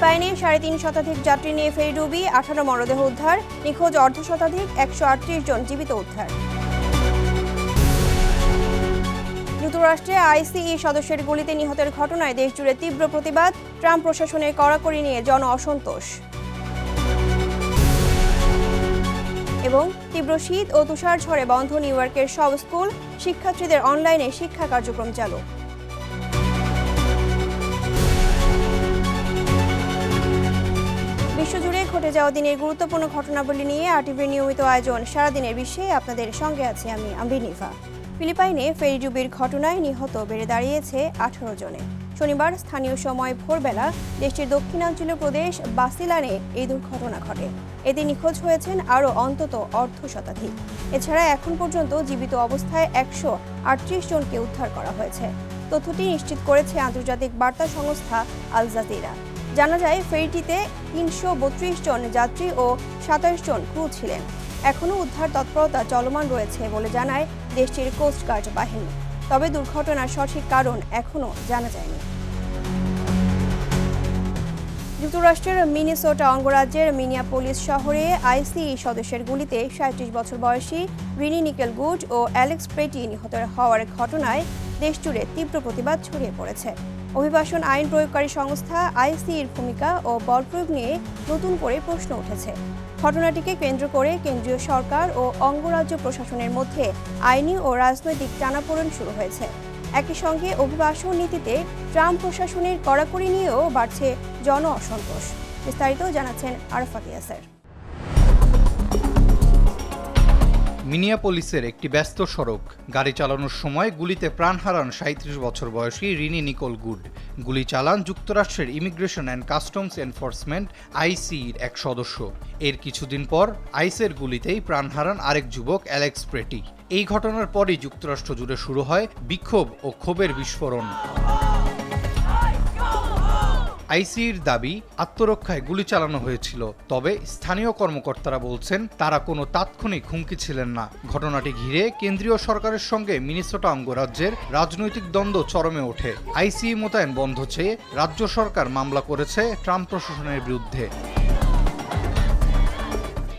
ফিলিপাইনে ৩.৫ শতাধিক যাত্রী নিয়ে ফেরিডুবি, ১৮ মরদেহ উদ্ধার, নিখোঁজ অর্ধশতাধিক, ১৩৮ জন জীবিত উদ্ধার। যুক্তরাষ্ট্রে আইসিই সদস্যের গুলিতে নিহতের ঘটনায় দেশজুড়ে তীব্র প্রতিবাদ, ট্রাম্প প্রশাসনের কড়াকড়ি নিয়ে জন অসন্তোষ। এবং তীব্র শীত ও তুষার ঝড়ে বন্ধ নিউ ইয়র্কের সব স্কুল, শিক্ষার্থীদের অনলাইনে শিক্ষা কার্যক্রম চালু। বিশ্বজুড়ে ঘটে যাওয়া দিনের গুরুত্বপূর্ণ ঘটনাবলী নিয়ে আরটিভির নিয়মিত আয়োজন সারাদিনের বিশ্বে আপনাদের সঙ্গে আছি আমি আম্বিনিফা। ফিলিপাইনে ফেরিডুবির ঘটনায় নিহত বেড়ে দাঁড়িয়েছে ১৮ জনে। শনিবার স্থানীয় সময় ভোরবেলা দেশটির দক্ষিণাঞ্চলীয় প্রদেশ বাসিলানে এই দুর্ঘটনা ঘটে। এতে নিখোঁজ হয়েছেন আরও অন্তত অর্ধশতাধিক। এছাড়া এখন পর্যন্ত জীবিত অবস্থায় ১৩৮ জনকে উদ্ধার করা হয়েছে। তথ্যটি নিশ্চিত করেছে আন্তর্জাতিক বার্তা সংস্থা আল জাজিরা। জানা যায় ফেরিটিতে ৩৩২ জন যাত্রী ও ২৭ জন ক্রু ছিলেন। এখনও উদ্ধার তৎপরতা চলমান রয়েছে বলে জানায় দেশটির কোস্টগার্ড বাহিনী। তবে দুর্ঘটনার সঠিক কারণ এখনও জানা যায়নি। যুক্তরাষ্ট্রের মিনেসোটা অঙ্গরাজ্যের মিনিয়াপোলিস শহরে আইসিই সদস্যের গুলিতে ৩৭ বছর বয়সী রিনি নিকেল গুড ও অ্যালেক্স প্রেটি নিহত হওয়ার ঘটনায় দেশজুড়ে তীব্র প্রতিবাদ ছড়িয়ে পড়েছে। অভিবাসন আইন প্রয়োগকারী সংস্থা আইসিইর ভূমিকা ও বল প্রয়োগ নিয়ে নতুন করে প্রশ্ন উঠেছে। ঘটনাটিকে কেন্দ্র করে কেন্দ্রীয় সরকার ও অঙ্গরাজ্য প্রশাসনের মধ্যে আইনি ও রাজনৈতিক টানাপোড়েন শুরু হয়েছে। একই সঙ্গে অভিবাসন নীতিতে ট্রাম্প প্রশাসনের কড়াকড়ি নিয়েও বাড়ছে জন অসন্তোষ। বিস্তারিত জানাচ্ছেন আরাফাত ইয়াসের। মিনিয়াপোলিসের একটি ব্যস্ত সড়ক। গাড়ি চালানোর সময় গুলিতে প্রাণ হারান ৩৭ বছর বয়সী রিনি নিকোল গুড। গুলি চালান যুক্তরাষ্ট্রের ইমিগ্রেশন অ্যান্ড কাস্টমস এনফোর্সমেন্ট আইসিইর এক সদস্য। এর কিছুদিন পর আইসের গুলিতেই প্রাণ হারান আরেক যুবক অ্যালেক্স প্রেটি। এই ঘটনার পরই যুক্তরাষ্ট্র জুড়ে শুরু হয় বিক্ষোভ ও ক্ষোভের বিস্ফোরণ। আইসিইর দাবি, আত্মরক্ষায় গুলি চালানো হয়েছিল। তবে স্থানীয় কর্মকর্তারা বলছেন তারা কোনো তাৎক্ষণিক হুমকি ছিলেন না। ঘটনাটি ঘিরে কেন্দ্রীয় সরকারের সঙ্গে মিনেসোটা অঙ্গরাজ্যের রাজনৈতিক দ্বন্দ্ব চরমে ওঠে। আইসিই মোতায়েন বন্ধ চেয়ে রাজ্য সরকার মামলা করেছে ট্রাম্প প্রশাসনের বিরুদ্ধে।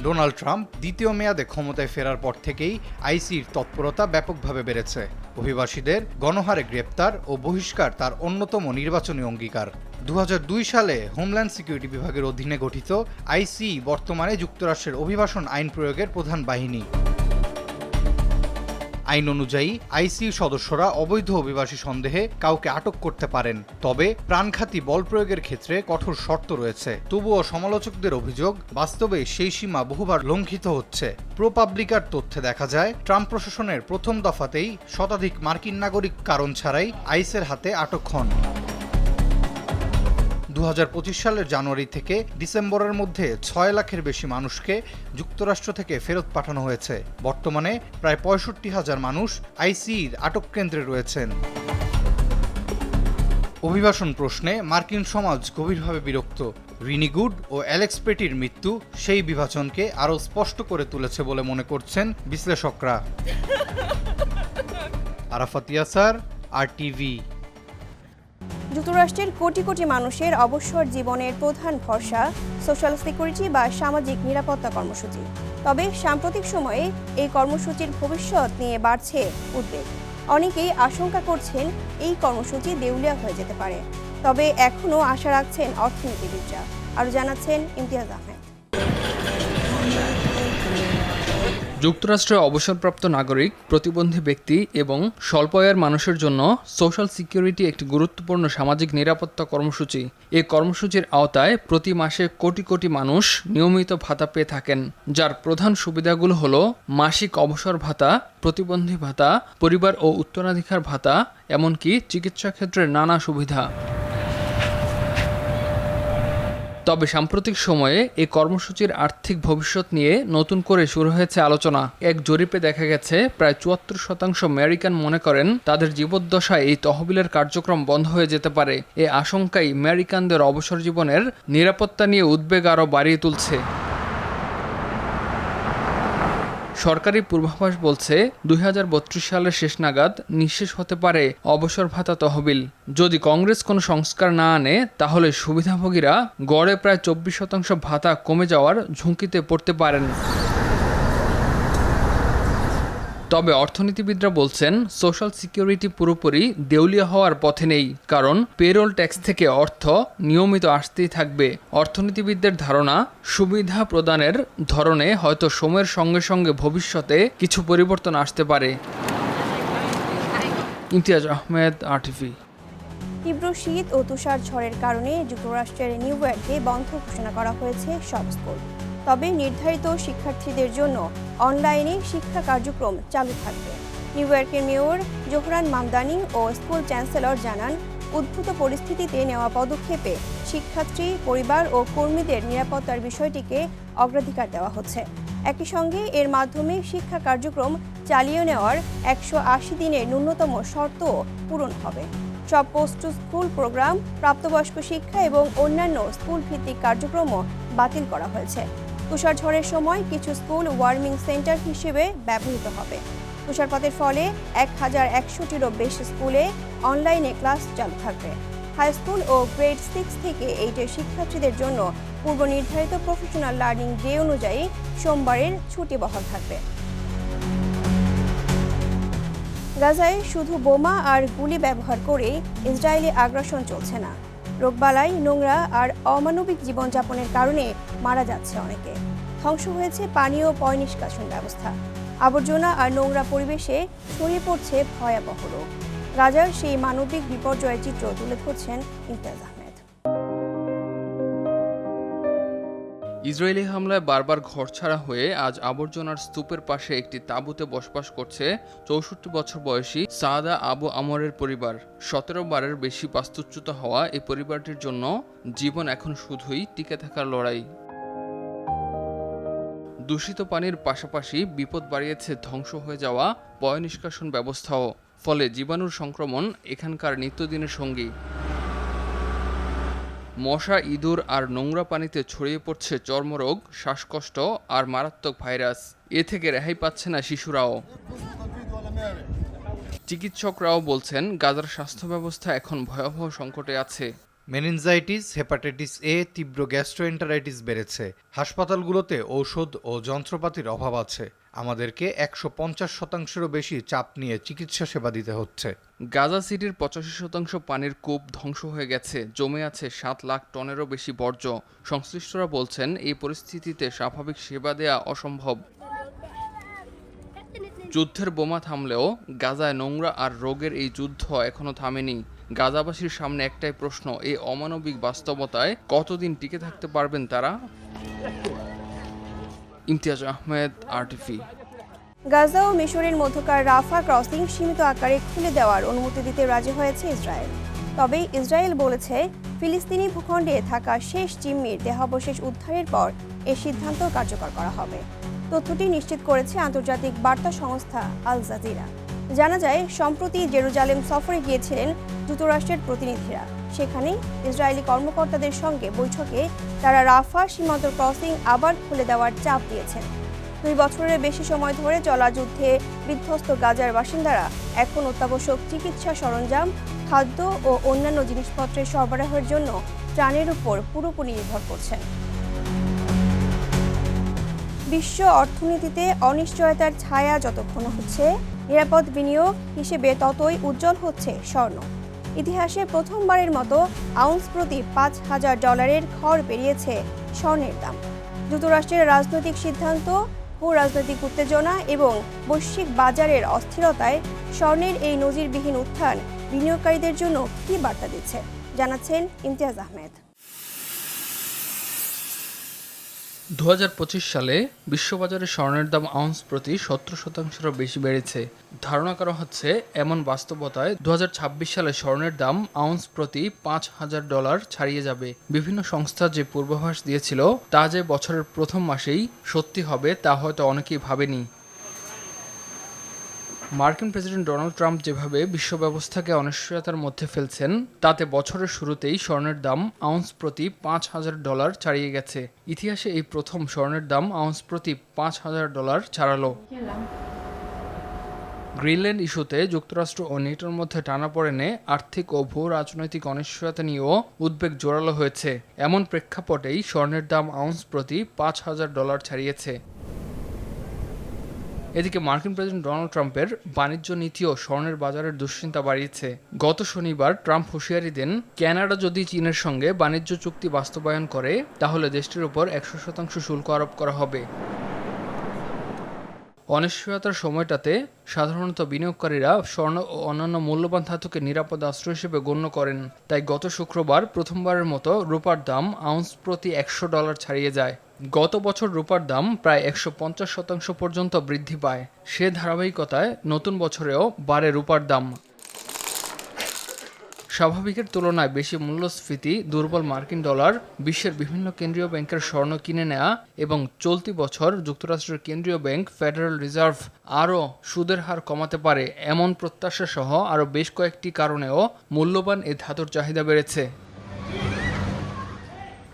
ডোনাল্ড ট্রাম্প দ্বিতীয় মেয়াদে ক্ষমতায় ফেরার পর থেকেই আইসিইর তৎপরতা ব্যাপকভাবে বেড়েছে। অভিবাসীদের গণহারে গ্রেপ্তার ও বহিষ্কার তার অন্যতম নির্বাচনী অঙ্গীকার। ২০০২ সালে হোমল্যান্ড সিকিউরিটি বিভাগের অধীনে গঠিত আইসিই বর্তমানে যুক্তরাষ্ট্রের অভিবাসন আইন প্রয়োগের প্রধান বাহিনী। আইন অনুযায়ী আইসিই সদস্যরা অবৈধ অভিবাসী সন্দেহে কাউকে আটক করতে পারেন। তবে প্রাণঘাতী বল প্রয়োগের ক্ষেত্রে কঠোর শর্ত রয়েছে। তবুও সমালোচকদের অভিযোগ, বাস্তবে সেই সীমা বহুবার লঙ্ঘিত হচ্ছে। প্রোপাবলিকার তথ্যে দেখা যায় ট্রাম্প প্রশাসনের প্রথম দফাতেই শতাধিক মার্কিন নাগরিক কারণ ছাড়াই আইসের হাতে আটক হন। ২০২৫ সালের জানুয়ারি থেকে ডিসেম্বরের মধ্যে ৬ লাখের বেশি মানুষকে যুক্তরাষ্ট্র থেকে ফেরত পাঠানো হয়েছে। বর্তমানে প্রায় ৬৫,০০০ মানুষ আইসিইর আটক কেন্দ্রে রয়েছেন। অভিবাসন প্রশ্নে মার্কিন সমাজ গভীরভাবে বিরক্ত। রিনি গুড ও অ্যালেক্স প্রেটির মৃত্যু সেই বিভাজনকে আরও স্পষ্ট করে তুলেছে বলে মনে করছেন বিশ্লেষকরা। আরাফাত ইয়াসার, আরটিভি। যুক্তরাষ্ট্রের কোটি কোটি মানুষের অবসর জীবনের প্রধান ভরসা সোশ্যাল সিকিউরিটি বা সামাজিক নিরাপত্তা কর্মসূচি। তবে সাম্প্রতিক সময়ে এই কর্মসূচির ভবিষ্যৎ নিয়ে বাড়ছে উদ্বেগ। অনেকেই আশঙ্কা করছেন এই কর্মসূচি দেউলিয়া হয়ে যেতে পারে। তবে এখনও আশা রাখছেন অর্থনীতিবিদরা। আরও জানাচ্ছেন ইমতিয়াজ আহমেদ। যুক্তরাষ্ট্রের অবসরপ্রাপ্ত নাগরিক, প্রতিবন্ধী ব্যক্তি এবং স্বল্প আয়ের মানুষের জন্য সোশ্যাল সিকিউরিটি একটি গুরুত্বপূর্ণ সামাজিক নিরাপত্তা কর্মসূচি। এই কর্মসূচির আওতায় প্রতি মাসে কোটি কোটি মানুষ নিয়মিত ভাতা পেয়ে থাকেন, যার প্রধান সুবিধাগুলো হলো মাসিক অবসর ভাতা, প্রতিবন্ধী ভাতা, পরিবার ও উত্তরাধিকার ভাতা, এমনকি চিকিৎসা ক্ষেত্রে নানা সুবিধা। তবে সাম্প্রতিক সময়ে এই কর্মসূচির আর্থিক ভবিষ্যৎ নিয়ে নতুন করে শুরু হয়েছে আলোচনা। এক জরিপে দেখা গেছে প্রায় ৭৪% আমেরিকান মনে করেন তাদের জীবদ্দশায় এই তহবিলের কার্যক্রম বন্ধ হয়ে যেতে পারে। এই আশঙ্কাই আমেরিকানদের অবসর জীবনের নিরাপত্তা নিয়ে উদ্বেগ আরও বাড়িয়ে তুলছে। সরকারি পূর্বাভাস বলছে 2032 সালের শেষ নাগাদ নিঃশেষ হতে পারে অবসর ভাতা তহবিল। যদি কংগ্রেস কোনো সংস্কার না আনে তাহলে সুবিধাভোগীরা গড়ে প্রায় 24% ভাতা কমে যাওয়ার ঝুঁকিতে পড়তে পারেন। তবে অর্থনীতিবিদরা বলছেন সোশ্যাল সিকিউরিটি পুরোপুরি দেউলিয়া হওয়ার পথে নেই, কারণ পেরোল ট্যাক্স থেকে অর্থ নিয়মিত আসতেই থাকবে। অর্থনীতিবিদদের ধারণা, সুবিধা প্রদানের ধরনে হয়তো সময়ের সঙ্গে সঙ্গে ভবিষ্যতে কিছু পরিবর্তন আসতে পারে। ইমতিয়াজ আহমেদ, RTV। তীব্র শীত ও তুষার ঝড়ের কারণে যুক্তরাষ্ট্রের নিউ ইয়র্কে বন্ধ ঘোষণা করা হয়েছে সব স্কুল। তবে নির্ধারিত শিক্ষার্থীদের জন্য অনলাইনে শিক্ষা কার্যক্রম চালু থাকবে। নিউ ইয়র্কের মেয়র জোহরান মামদানি ও স্কুল চ্যান্সেলর জানান, উদ্ভূত পরিস্থিতিতে নেওয়া পদক্ষেপে শিক্ষার্থী, পরিবার ও কর্মীদের নিরাপত্তার বিষয়টিকে অগ্রাধিকার দেওয়া হচ্ছে। একই সঙ্গে এর মাধ্যমে শিক্ষা কার্যক্রম চালিয়ে নেওয়ার 180 দিনের ন্যূনতম শর্তও পূরণ হবে। সব পোস্ট টু স্কুল প্রোগ্রাম, প্রাপ্তবয়স্ক শিক্ষা এবং অন্যান্য স্কুল ভিত্তিক কার্যক্রমও বাতিল করা হয়েছে। তুষার ঝড়ের সময় কিছু স্কুল ওয়ার্মিং সেন্টার হিসেবে ব্যবহৃত হবে। তুষারপাতের ফলে 1100টিরও বেশি স্কুলে অনলাইনে ক্লাস চালু থাকবে। হাই স্কুল ও গ্রেড 6 থেকে 8-এর শিক্ষার্থীদের জন্য পূর্ব নির্ধারিত প্রফেশনাল লার্নিং ডে অনুযায়ী সোমবারের ছুটি বহাল থাকবে। গাজায় শুধু বোমা আর গুলি ব্যবহার করে ইসরায়েলি আগ্রাসন চলছে না। রোগবালাই, নোংরা আর অমানবিক জীবনযাপনের কারণে মারা যাচ্ছে অনেকে। ধ্বংস হয়েছে পানি ও পয় নিষ্কাশন ব্যবস্থা। আবর্জনা আর নোংরা পরিবেশে ছড়িয়ে পড়ছে ভয়াবহ রোগ। গাজার সেই মানবিক বিপর্যয়ের চিত্র তুলে ধরছেন ইমতিয়াজ আহমেদ। ইসরায়েলি হামলায় বারবার ঘরছাড়া হয়ে আজ আবর্জনার স্তূপের পাশে একটি তাঁবুতে বসবাস করছে 64 বছর বয়সী সাদা আবু আমরের পরিবার। 17 বারের বেশি বাস্তুচ্যুত হওয়া এই পরিবারটির জন্য জীবন এখন শুধুই টিকে থাকার লড়াই। দূষিত পানির পাশাপাশি বিপদ বাড়িয়েছে ধ্বংস হয়ে যাওয়া পয় নিষ্কাশন ব্যবস্থাও। ফলে জীবাণুর সংক্রমণ এখানকার নিত্যদিনের সঙ্গী। মশা, ইঁদুর আর নোংরা পানিতে ছড়িয়ে পড়ছে চর্মরোগ, শ্বাসকষ্ট আর মারাত্মক ভাইরাস। এ থেকে রেহাই পাচ্ছে না শিশুরাও। চিকিৎসকরাও বলছেন গাজার স্বাস্থ্য ব্যবস্থা এখন ভয়াবহ সংকটে আছে। মেনিনজাইটিস, হেপাটাইটিস এ, তীব্র গ্যাস্ট্রোএন্টারাইটিস বেড়েছে। হাসপাতালগুলোতে ঔষধ ও যন্ত্রপাতির অভাব আছে। আমাদেরকে 150%-এরও বেশি চাপ নিয়ে চিকিৎসা সেবা দিতে হচ্ছে। গাজা সিটির 85% পানির কূপ ধ্বংস হয়ে গেছে। জমে আছে 7 লাখ টনেরও বেশি বর্জ্য। সংশ্লিষ্টরা বলছেন এই পরিস্থিতিতে স্বাভাবিক সেবা দেয়া অসম্ভব। যুদ্ধের বোমা থামলেও গাজায় নোংরা আর রোগের এই যুদ্ধ এখনো থামেনি। গাজাবাসীর সামনে একটাই প্রশ্ন, এই অমানবিক বাস্তবতায় কতদিন টিকে থাকতে পারবেন তারা? ইমতিয়াজ আহমেদ, RTV। গাজা ও মিশরের মধ্যকার রাফা ক্রসিং সীমিত আকারে খুলে দেওয়ার অনুমতি দিতে রাজি হয়েছে ইসরায়েল। তবে ইসরায়েল বলেছে, ফিলিস্তিনি ভূখণ্ডে থাকা শেষ জিম্মির দেহাবশেষ উদ্ধারের পর এই সিদ্ধান্ত কার্যকর করা হবে। তথ্যটি নিশ্চিত করেছে আন্তর্জাতিক বার্তা সংস্থা আল জাজিরা। জানা যায়, সম্প্রতি জেরুজালেম সফরে গিয়েছিলেন যুক্তরাষ্ট্রের প্রতিনিধিরা। সেখানে ইসরায়েলি কর্মকর্তাদের সঙ্গে বৈঠকে তারা রাফা সীমান্ত ক্রসিং আবার খুলে দেওয়ার চাপ দিয়েছেন। 2 বছরের বেশি সময় ধরে চলা যুদ্ধে বিধ্বস্ত গাজার বাসিন্দারা এখন অত্যাবশ্যক চিকিৎসা সরঞ্জাম, খাদ্য ও অন্যান্য জিনিসপত্রের সরবরাহের জন্য ত্রাণের উপর পুরোপুরি নির্ভর করছেন। বিশ্ব অর্থনীতিতে অনিশ্চয়তার ছায়া যত ঘন হচ্ছে, নিরাপদ বিনিয়োগ হিসেবে ততই উজ্জ্বল হচ্ছে স্বর্ণ। ইতিহাসে প্রথমবারের মতো আউন্স প্রতি $5,000 ঘর পেরিয়েছে স্বর্ণের দাম। যুক্তরাষ্ট্রের রাজনৈতিক সিদ্ধান্ত, ভূ-রাজনৈতিক উত্তেজনা এবং বৈশ্বিক বাজারের অস্থিরতায় স্বর্ণের এই নজিরবিহীন উত্থান বিনিয়োগকারীদের জন্য কী বার্তা দিচ্ছে, জানাচ্ছেন ইমতিয়াজ আহমেদ। 2025 সালে বিশ্ববাজারে স্বর্ণের দাম আউন্স প্রতি 17%-এরও বেশি বেড়েছে। ধারণা করা হচ্ছে, এমন বাস্তবতায় 2026 সালে স্বর্ণের দাম আউন্স প্রতি $5,000 ছাড়িয়ে যাবে। বিভিন্ন সংস্থা যে পূর্বাভাস দিয়েছিল তা যে বছরের প্রথম মাসেই সত্যি হবে তা হয়তো অনেকেই ভাবেনি। মার্কিন প্রেসিডেন্ট ডোনাল্ড ট্রাম্প যেভাবে বিশ্ব ব্যবস্থাকে অনিশ্চয়তার মধ্যে ফেলছেন, তাতে বছরের শুরুতেই স্বর্ণের দাম আউন্স প্রতি $5,000 ছাড়িয়ে গেছে। ইতিহাসে এই প্রথম স্বর্ণের দাম আউন্স প্রতি $5,000 ছাড়ালো। গ্রিনল্যান্ড ইস্যুতে যুক্তরাষ্ট্র ও নেটোর মধ্যে টানাপোড়েনে আর্থিক ও ভূ রাজনৈতিক অনিশ্চয়তা নিয়েও উদ্বেগ জোরালো হয়েছে। এমন প্রেক্ষাপটেই স্বর্ণের দাম আউন্স প্রতি $5,000 ছাড়িয়েছে। এদিকে মার্কিন প্রেসিডেন্ট ডোনাল্ড ট্রাম্পের বাণিজ্য নীতিও স্বর্ণের বাজারের দুশ্চিন্তা বাড়িয়েছে। গত শনিবার ট্রাম্প হুঁশিয়ারি দেন, কানাডা যদি চীনের সঙ্গে বাণিজ্য চুক্তি বাস্তবায়ন করে তাহলে দেশটির উপর 100% শুল্ক আরোপ করা হবে। অনিশ্চয়তার সময়টাতে সাধারণত বিনিয়োগকারীরা স্বর্ণ ও অন্যান্য মূল্যবান ধাতুকে নিরাপদ আশ্রয় হিসেবে গণ্য করেন। তাই গত শুক্রবার প্রথমবারের মতো রূপার দাম আউন্স প্রতি $100 ছাড়িয়ে যায়। গত বছর রূপার দাম প্রায় 150% পর্যন্ত বৃদ্ধি পায়। সে ধারাবাহিকতায় নতুন বছরেও বাড়ে রূপার দাম। স্বাভাবিকের তুলনায় বেশি মূল্যস্ফীতি, দুর্বল মার্কিন ডলার, বিশ্বের বিভিন্ন কেন্দ্রীয় ব্যাংকের স্বর্ণ কিনে নেওয়া এবং চলতি বছর যুক্তরাষ্ট্রের কেন্দ্রীয় ব্যাংক ফেডারেল রিজার্ভ আরও সুদের হার কমাতে পারে এমন প্রত্যাশা সহ আরও বেশ কয়েকটি কারণেও মূল্যবান এ ধাতুর চাহিদা বেড়েছে।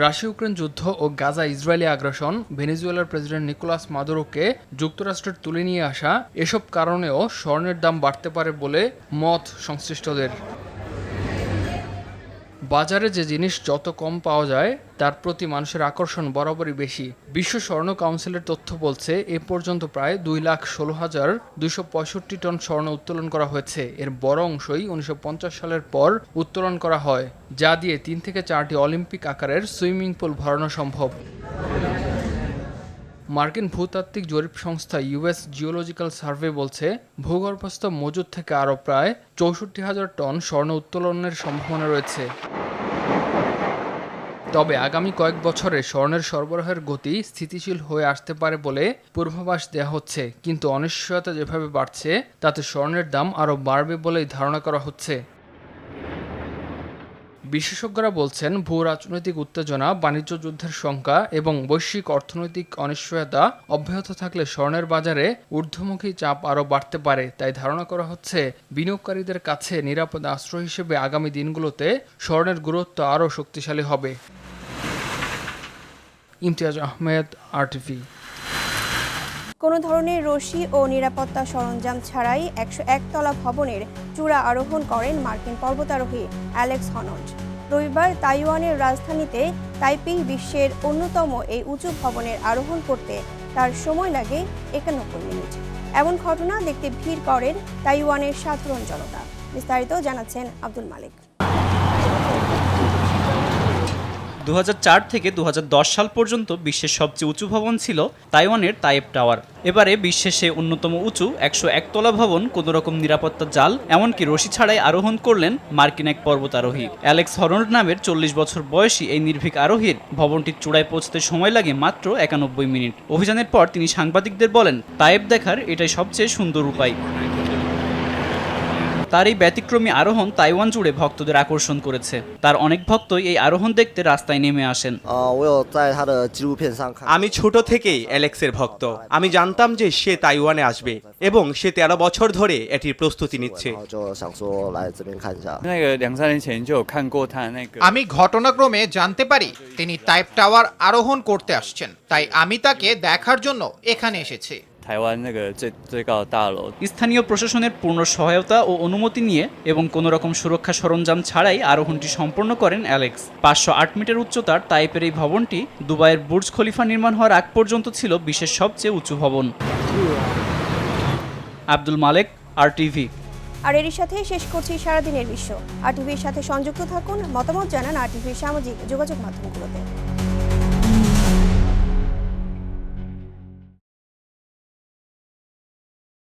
রাশিয়া ইউক্রেন যুদ্ধ ও গাজা ইসরায়েলি আগ্রাসন, ভেনেজুয়েলার প্রেসিডেন্ট নিকোলাস মাদুরোকে যুক্তরাষ্ট্রের তুলে নিয়ে আসা, এসব কারণেও স্বর্ণের দাম বাড়তে পারে বলে মত সংশ্লিষ্টদের। বাজারে যে জিনিস যত কম পাওয়া যায় তার প্রতি মানুষের আকর্ষণ বরাবরই বেশি। বিশ্ব স্বর্ণ কাউন্সিলের তথ্য বলছে, এ পর্যন্ত প্রায় 2,16,265 টন স্বর্ণ উত্তোলন করা হয়েছে। এর বড় অংশই 1950 সালের পর উত্তোলন করা হয়, যা দিয়ে 3 থেকে 4টি অলিম্পিক আকারের সুইমিং পুল ভরানো সম্ভব। মার্কিন ভূতাত্ত্বিক জরিপ সংস্থা ইউএস জিওলজিক্যাল সার্ভে বলছে, ভূগর্ভস্থ মজুদ থেকে আরও প্রায় 64,000 টন স্বর্ণ উত্তোলনের সম্ভাবনা রয়েছে। তবে আগামী কয়েক বছরে স্বর্ণের সরবরাহের গতি স্থিতিশীল হয়ে আসতে পারে বলে পূর্বাভাস দেওয়া হচ্ছে, কিন্তু অনিশ্চয়তা যেভাবে বাড়ছে তাতে স্বর্ণের দাম আরও বাড়বে বলেই ধারণা করা হচ্ছে। বিশেষজ্ঞরা বলছেন, ভূ রাজনৈতিক উত্তেজনা, বাণিজ্য যুদ্ধের শঙ্কা এবং বৈশ্বিক অর্থনৈতিক অনিশ্চয়তা অব্যাহত থাকলে স্বর্ণের বাজারে ঊর্ধ্বমুখী চাপ আরও বাড়তে পারে। তাই ধারণা করা হচ্ছে, বিনিয়োগকারীদের কাছে নিরাপদ আশ্রয় হিসেবে আগামী দিনগুলোতে স্বর্ণের গুরুত্ব আরও শক্তিশালী হবে। ইমতিয়াজ আহমেদ, RTV। কোনো ধরনের রশি ও নিরাপত্তা সরঞ্জাম ছাড়াই 101 তলা ভবনের চূড়া আরোহণ করেন মার্কিন পর্বতারোহী অ্যালেক্স হনল্ড। রবিবার তাইওয়ানের রাজধানীতে তাইপেই বিশ্বের অন্যতম এই উঁচু ভবনের আরোহণ করতে তার সময় লাগে 91 মিনিট। এমন ঘটনা দেখতে ভিড় করেন তাইওয়ানের সাধারণ জনতা। বিস্তারিত জানাচ্ছেন আব্দুল মালিক। 2004 থেকে 2010 সাল পর্যন্ত বিশ্বের সবচেয়ে উঁচু ভবন ছিল তাইওয়ানের তাইপ টাওয়ার। এবারে বিশ্বের সে অন্যতম উঁচু 101 তলা ভবন কোনোরকম নিরাপত্তা জাল, এমনকি রশি ছাড়াই আরোহণ করলেন মার্কিন এক পর্বতারোহী। অ্যালেক্স হনল্ড নামের 40 বছর বয়সী এই নির্ভীক আরোহীর ভবনটির চূড়ায় পৌঁছতে সময় লাগে মাত্র 91 মিনিট। অভিযানের পর তিনি সাংবাদিকদের বলেন, তাইপ দেখার এটাই সবচেয়ে সুন্দর উপায়। তার এই ব্যতিক্রমী আরোহণ তাইওয়ান জুড়ে ভক্তদের আকর্ষণ করেছে। তার অনেক ভক্তই এই আরোহণ দেখতে রাস্তায় নেমে আসেন। আমি ছোট থেকেই অ্যালেক্সের ভক্ত। আমি জানতাম যে সে তাইওয়ানে আসবে এবং সে 13 বছর ধরে এটির প্রস্তুতি নিচ্ছে। আমি ঘটনাক্রমে জানতে পারি তিনি তাইপ টাওয়ার আরোহণ করতে আসছেন, তাই আমি তাকে দেখার জন্য এখানে এসেছি। স্থানীয় প্রশাসনের পূর্ণ সহায়তা ও অনুমতি নিয়ে এবং কোনো রকম সুরক্ষা সরঞ্জাম ছাড়াই আরোহণটি সম্পন্ন করেন অ্যালেক্স। 508 মিটার উচ্চতার তাইপের এই ভবনটি দুবাইয়ের বুর্জ খলিফা নির্মাণ হওয়ার আগ পর্যন্ত ছিল বিশ্বের সবচেয়ে উঁচু ভবন। আব্দুল মালেক, RTV। আর এরই সাথে শেষ করছি সারাদিনের বিশ্ব। RTVর সাথে সংযুক্ত থাকুন, মতামত জানান RTVর সামাজিক যোগাযোগ মাধ্যমগুলোতে।